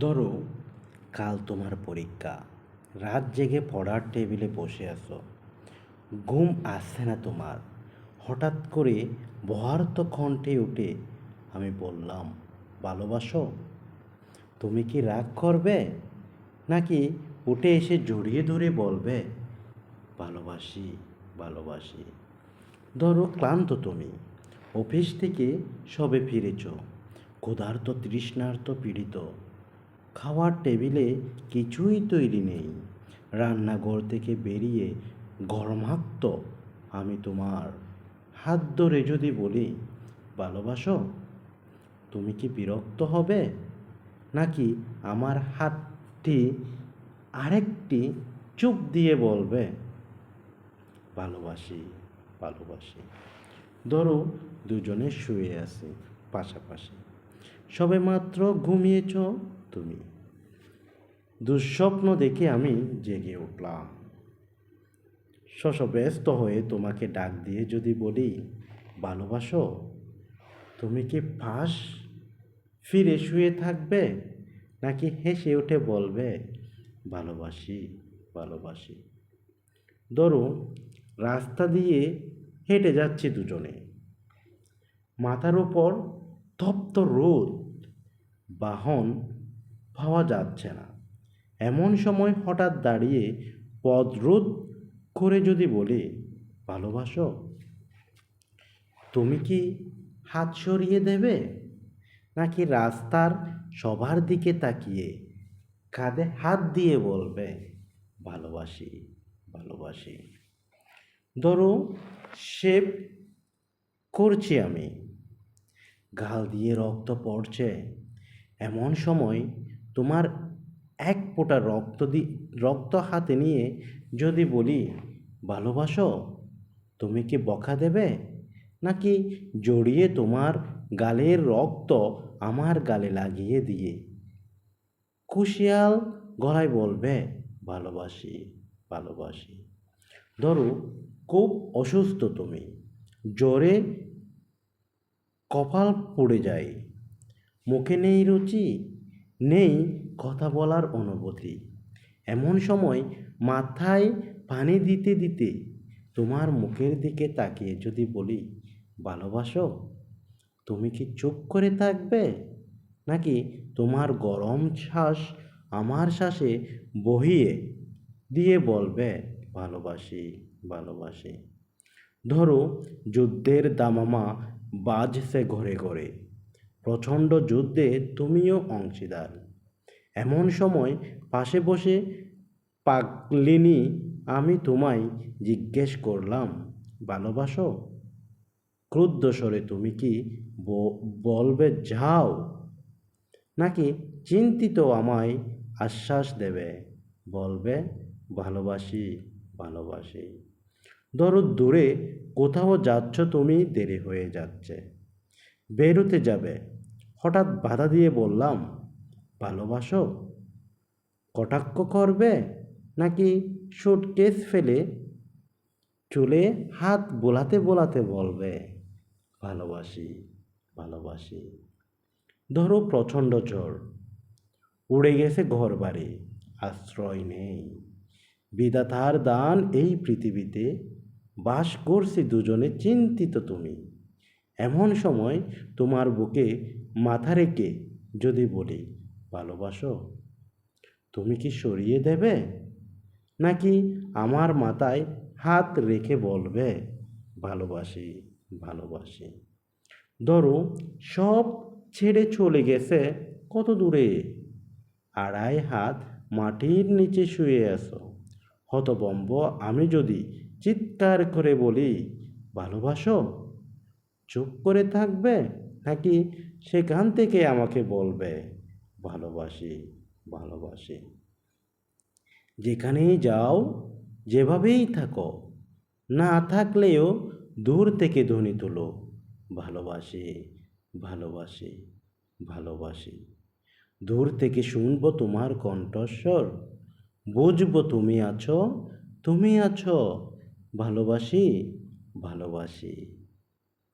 ধরো, কাল তোমার পরীক্ষা। রাত জেগে পড়ার টেবিলে বসে আছো। ঘুম আসছে না তোমার। হঠাৎ করে বহার্ত কণ্ঠে উঠে আমি বললাম, ভালোবাসো? তুমি কি রাগ করবে, নাকি উঠে এসে জড়িয়ে ধরে বলবে, ভালোবাসি, ভালোবাসি? ধরো, ক্লান্ত তুমি। অফিস থেকে সবে ফিরেছ, ক্ষুধার্ত তৃষ্ণার্ত পীড়িত। খাওয়ার টেবিলে কিছুই তৈরি নেই। রান্নাঘর থেকে বেরিয়ে ঘর্মাক্ত আমি তোমার হাত ধরে যদি বলি, ভালোবাসো? তুমি কি বিরক্ত হবে, নাকি আমার হাতটি আরেকটি চুপ দিয়ে বলবে, ভালোবাসি, ভালোবাসি? ধরো, দুজনে শুয়ে আছি পাশাপাশি। সবেমাত্র ঘুমিয়েছ তুমি। দুঃস্বপ্ন দেখে আমি জেগে উঠলাম। ব্যস্ত হয়ে তোমাকে ডাক দিয়ে যদি বলি, ভালোবাসো? তুমি কি পাশ ফিরে শুয়ে থাকবে, নাকি হেসে উঠে বলবে, ভালোবাসি, ভালোবাসি? ধরো, রাস্তা দিয়ে হেঁটে যাচ্ছি দুজনে। মাথার উপর তপ্ত রোদ, বাহন পাওয়া যাচ্ছে না। এমন সময় হঠাৎ দাঁড়িয়ে পথ রোধ করে যদি বলি, ভালোবাসো? তুমি কি হাত সরিয়ে দেবে, নাকি রাস্তার সবার দিকে তাকিয়ে কাঁধে হাত দিয়ে বলবে, ভালোবাসি, ভালোবাসি? ধরো, শেভ করছি আমি, গাল দিয়ে রক্ত পড়ছে। এমন সময় তোমার এক ফোঁটা রক্ত হাতে নিয়ে যদি বলি, ভালোবাসো? তুমি কি বকা দেবে, নাকি জড়িয়ে তোমার গালের রক্ত আমার গালে লাগিয়ে দিয়ে খুশিয়াল গলায় বলবে, ভালোবাসি, ভালোবাসি? ধরো, খুব অসুস্থ তুমি। জ্বরে কপাল পুড়ে যায়। মুখে নেই রুচি, নেই কথা বলার অনুভূতি। এমন সময় মাথায় পানি দিতে দিতে তোমার মুখের দিকে তাকিয়ে যদি বলি, ভালোবাসো? তুমি কি চুপ করে থাকবে, নাকি তোমার গরম শ্বাস আমার শ্বাসে বহিয়ে দিয়ে বলবে, ভালোবাসি, ভালোবাসি? ধরো, যুদ্ধের দামামা বাজছে ঘরে ঘরে। প্রচণ্ড যুদ্ধে তুমিও অংশীদার। এমন সময় পাশে বসে পাগলিনী আমি তোমায় জিজ্ঞেস করলাম, ভালোবাসো? ক্রুদ্ধ স্বরে তুমি কি বলবে, যাও, নাকি চিন্তিত আমায় আশ্বাস দেবে, বলবে, ভালোবাসি, ভালোবাসি? ধরো, দূরে কোথাও যাচ্ছ তুমি, দেরি হয়ে যাচ্ছে, বেরোতে যাবে। হঠাৎ বাধা দিয়ে বললাম, ভালোবাসো? কটাক্ষ করবে, নাকি সুটকেস ফেলে চুলে হাত বোলাতে বোলাতে বলবে, ভালোবাসি, ভালোবাসি? ধরো, প্রচণ্ড ঝড়, উড়ে গেছে ঘর বাড়ি, আশ্রয় নেই। বিধাতার দান এই পৃথিবীতে, বাস করছি দুজনে চিন্তিত তুমি। এমন সময় তোমার বুকে মাথা রেখে যদি বলি, ভালোবাসো? তুমি কি সরিয়ে দেবে, নাকি আমার মাথায় হাত রেখে বলবে, ভালোবাসি, ভালোবাসি? ধরো, সব ছেড়ে চলে গেছে কত দূরে। আড়াই হাত মাটির নিচে শুয়ে আছো। হতভম্ব আমি যদি চিৎকার করে বলি, ভালোবাসো? চুপ করে থাকবে, নাকি সেখান থেকে আমাকে বলবে, ভালোবাসি, ভালোবাসি? যেখানেই যাও, যেভাবেই থাকো, না থাকলেও দূর থেকে ধ্বনি তুলো, ভালোবাসি, ভালোবাসি, ভালোবাসি? দূর থেকে শুনবো তোমার কণ্ঠস্বর, বুঝবো তুমি আছো, তুমি আছো, ভালোবাসি, ভালোবাসি।